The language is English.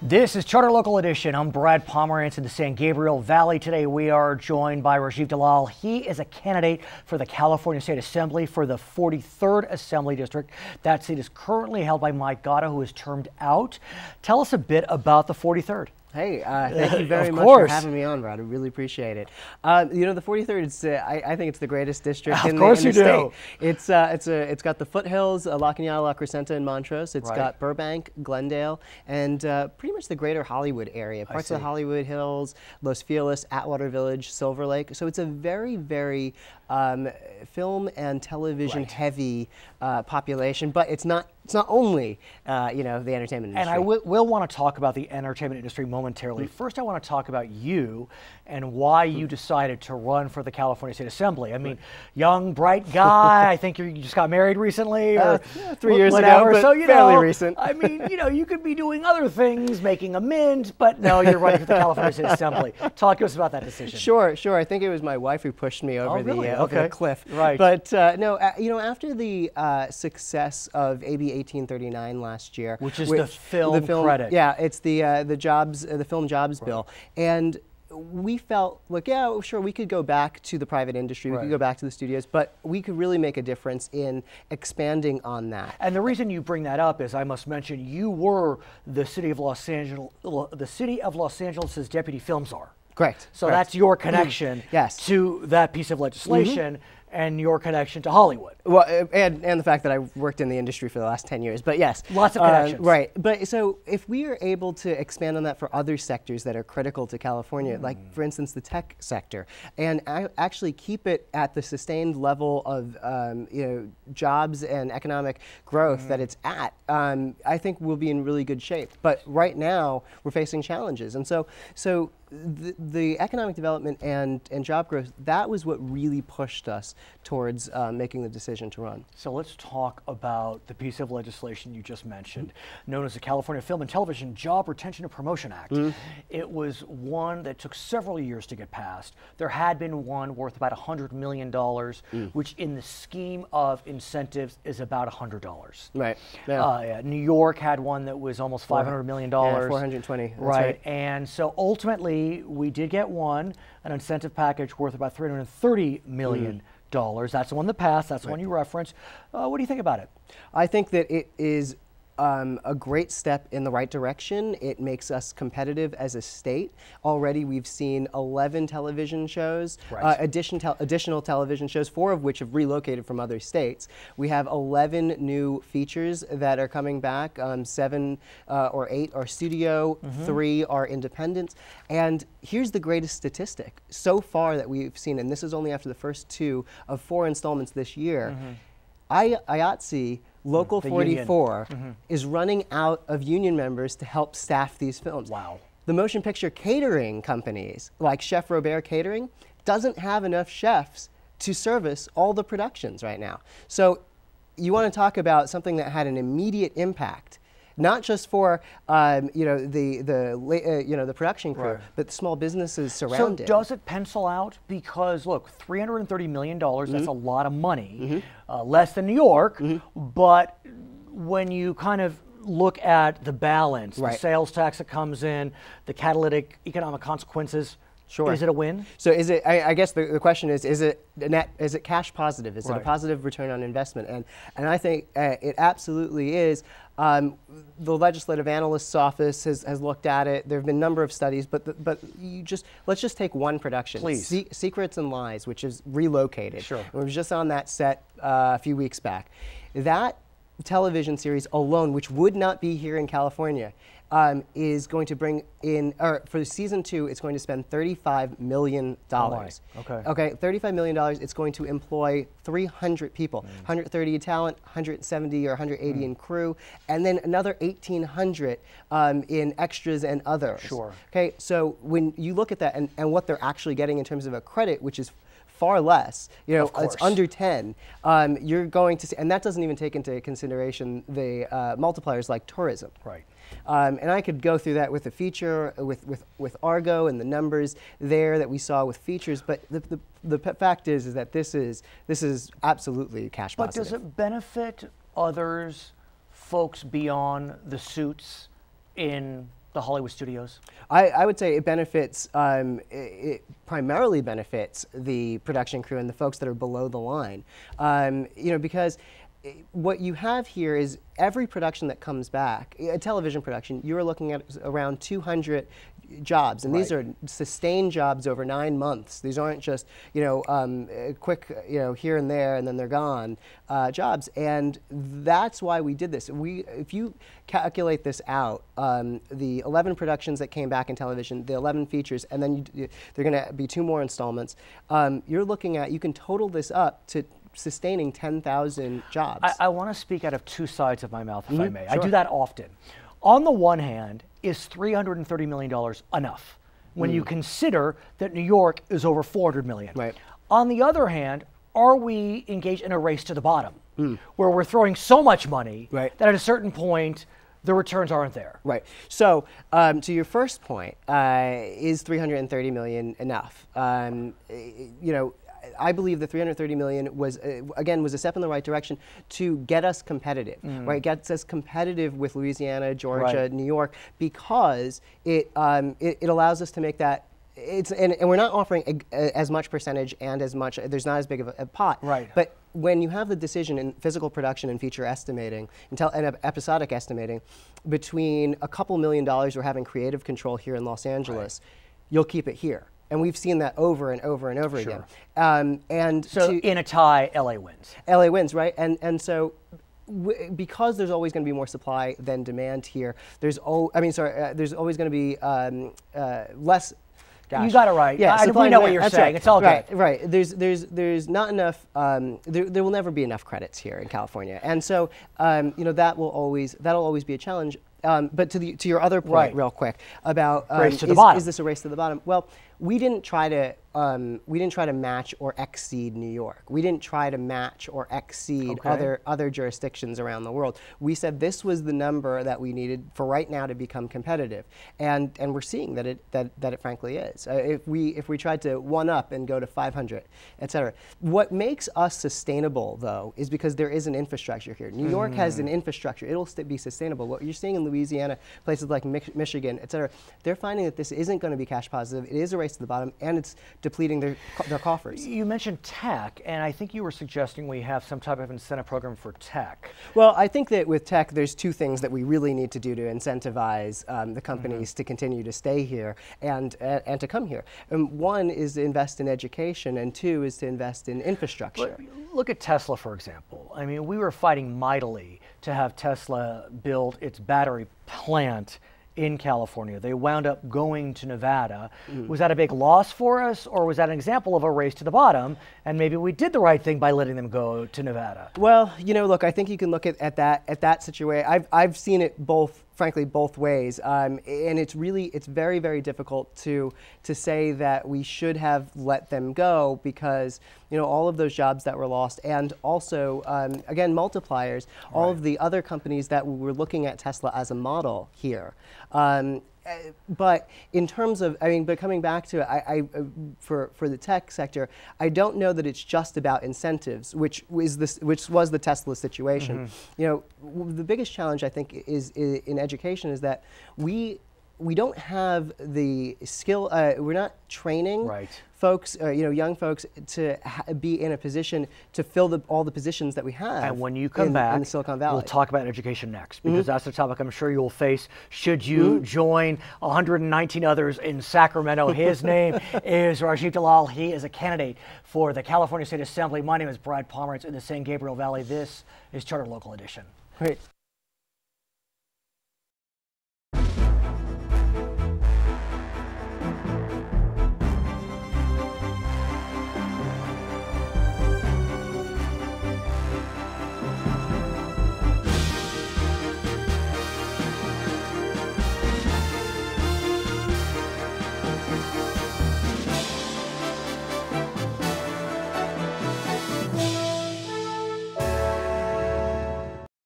This is Charter Local Edition. I'm Brad Pomerance in the San Gabriel Valley. Today we are joined by Rajiv Dalal. He is a candidate for the California State Assembly for the 43rd Assembly District. That seat is currently held by Mike Gatta, who is termed out. Tell us a bit about the 43rd. Hey, thank you very much for having me on, Brad. I really appreciate it. You know, the 43rd is, I think it's the greatest district in the state. It's got the foothills, La Cañada, La Crescenta, and Montrose. It's got Burbank, Glendale, and pretty much the greater Hollywood area. Parts of the Hollywood Hills, Los Feliz, Atwater Village, Silver Lake. So it's a very, very film and television heavy population, but it's not only you know, the entertainment industry. And I will want to talk about the entertainment industry momentarily. First, I want to talk about you and why you decided to run for the California State Assembly. I mean, young, bright guy. I think you just got married recently, or 3 years ago, but so, you fairly know, recent. I mean, you know, you could be doing other things, making a mint, but no, you're running for the California State Assembly. Talk to us about that decision. Sure. I think it was my wife who pushed me over the cliff. Right. But no, you know, after the success of AB 1839 last year, which is the film credit. Yeah, it's the film jobs bill, and we felt like, yeah, sure, we could go back to the private industry, we could go back to the studios, but we could really make a difference in expanding on that. And the reason you bring that up is, I must mention, you were the city of Los Angeles's deputy film czar. Correct. So that's your connection to that piece of legislation and your connection to Hollywood. Well, and the fact that I worked in the industry for the last 10 years, but yes. Lots of connections. Right, but so if we are able to expand on that for other sectors that are critical to California, like for instance the tech sector, and actually keep it at the sustained level of you know, jobs and economic growth that it's at, I think we'll be in really good shape. But right now we're facing challenges, and so the economic development and job growth, that was what really pushed us towards making the decision to run. So let's talk about the piece of legislation you just mentioned, known as the California Film and Television Job Retention and Promotion Act. It was one that took several years to get passed. There had been one worth about $100 million, which in the scheme of incentives is about $100. Right. Yeah. New York had one that was almost $500 million. Yeah, 420. That's right. And so ultimately, we did get an incentive package worth about $330 million. That's the one that passed. That's the one you referenced. What do you think about it? I think that it is a great step in the right direction. It makes us competitive as a state. Already we've seen 11 television shows, additional television shows, 4 of which have relocated from other states. We have 11 new features that are coming back. 7 or 8 are studio, 3 are independent. And here's the greatest statistic so far that we've seen, and this is only after the first 2 of 4 installments this year. IATSE Local 44 is running out of union members to help staff these films. Wow. The motion picture catering companies, like Chef Robert Catering, doesn't have enough chefs to service all the productions right now. So you want to talk about something that had an immediate impact, not just for you know, the production crew, but the small businesses surrounding. So does it pencil out? Because look, $330 million, that's a lot of money, less than New York, but when you kind of look at the balance, the sales tax that comes in, the catalytic economic consequences, is it a win? So is it, I guess the question is it net, is it cash positive? Is it a positive return on investment? And I think it absolutely is. The Legislative Analyst's Office has looked at it. There have been a number of studies, but let's just take one production. Please. Secrets and Lies, which is relocated. Sure. And we were just on that set a few weeks back. That television series alone, which would not be here in California, is going to bring in, or for season 2, it's going to spend $35 million. Okay, $35 million. It's going to employ 300 people, 130 talent, 170 or 180 in crew, and then another 1,800 in extras and others. Sure. Okay, so when you look at that and what they're actually getting in terms of a credit, which is far less, you know, it's under 10, you're going to see, and that doesn't even take into consideration the multipliers like tourism. Right. And I could go through that with the feature, with Argo and the numbers there that we saw with features, but the fact is that this is absolutely cash positive. But does it benefit others, folks beyond the suits in the Hollywood studios? I would say it benefits, it primarily benefits the production crew and the folks that are below the line. You know, because what you have here is every production that comes back, a television production, you're looking at around 200 jobs, and these are sustained jobs over 9 months. These aren't just, you know, quick, you know, here and there and then they're gone jobs, and that's why we did this. If you calculate this out, the 11 productions that came back in television, the 11 features, and then they're going to be 2 more installments. You're looking at, you can total this up to sustaining 10,000 jobs. I want to speak out of 2 sides of my mouth, if I may. Sure. I do that often. On the one hand, is $330 million enough when you consider that New York is over $400 million? Right. On the other hand, are we engaged in a race to the bottom where we're throwing so much money that at a certain point the returns aren't there? Right. So to your first point, is $330 million enough? You know, I believe the $330 million was, again, was a step in the right direction to get us competitive, right? Gets us competitive with Louisiana, Georgia, New York, because it allows us to make that. And we're not offering as much percentage and as much. There's not as big of a pot. Right. But when you have the decision in physical production and feature estimating and episodic estimating, between a couple $1 million we're having creative control here in Los Angeles, you'll keep it here. And we've seen that over and over and over again. And so in a tie, LA wins. LA wins, right? And so because there's always going to be more supply than demand here, there's always going to be less. Gosh. You got it right. Yeah, we know what you're saying. Right. It's all good. Right. There's not enough. There will never be enough credits here in California, and so you know that'll always be a challenge. But to your other point, real quick about race to the bottom. Is this a race to the bottom? Well, we didn't try to match or exceed New York. We didn't try to match or exceed other jurisdictions around the world. We said this was the number that we needed for right now to become competitive, and we're seeing that it frankly is. If we tried to one up and go to 500, et cetera. What makes us sustainable though is because there is an infrastructure here. New York has an infrastructure. It'll be sustainable. What you're seeing in Louisiana, places like Michigan, et cetera, they're finding that this isn't going to be cash positive. It is a race to the bottom, and it's depleting their coffers. You mentioned tech, and I think you were suggesting we have some type of incentive program for tech. Well, I think that with tech, there's 2 things that we really need to do to incentivize the companies to continue to stay here and to come here. One is to invest in education, and 2 is to invest in infrastructure. Look at Tesla, for example. I mean, we were fighting mightily to have Tesla build its battery plant in California. They wound up going to Nevada. Was that a big loss for us, or was that an example of a race to the bottom, and maybe we did the right thing by letting them go to Nevada? Well, you know, look, I think you can look at that situation. I've seen it frankly both ways, and it's very, very difficult to say that we should have let them go, because you know all of those jobs that were lost, and also again multipliers, all of the other companies that were looking at Tesla as a model here. But in terms of, but coming back to it, for the tech sector, I don't know that it's just about incentives, which was the Tesla situation. You know, the biggest challenge I think is in education is that we don't have the skill. We're not training folks, you know, young folks to be in a position to fill all the positions that we have. And when you come back, in the Silicon Valley, we'll talk about education next, because that's the topic I'm sure you'll face should you join 119 others in Sacramento. His name is Rajiv Dalal. He is a candidate for the California State Assembly. My name is Pomerance in the San Gabriel Valley. This is Charter Local Edition. Great.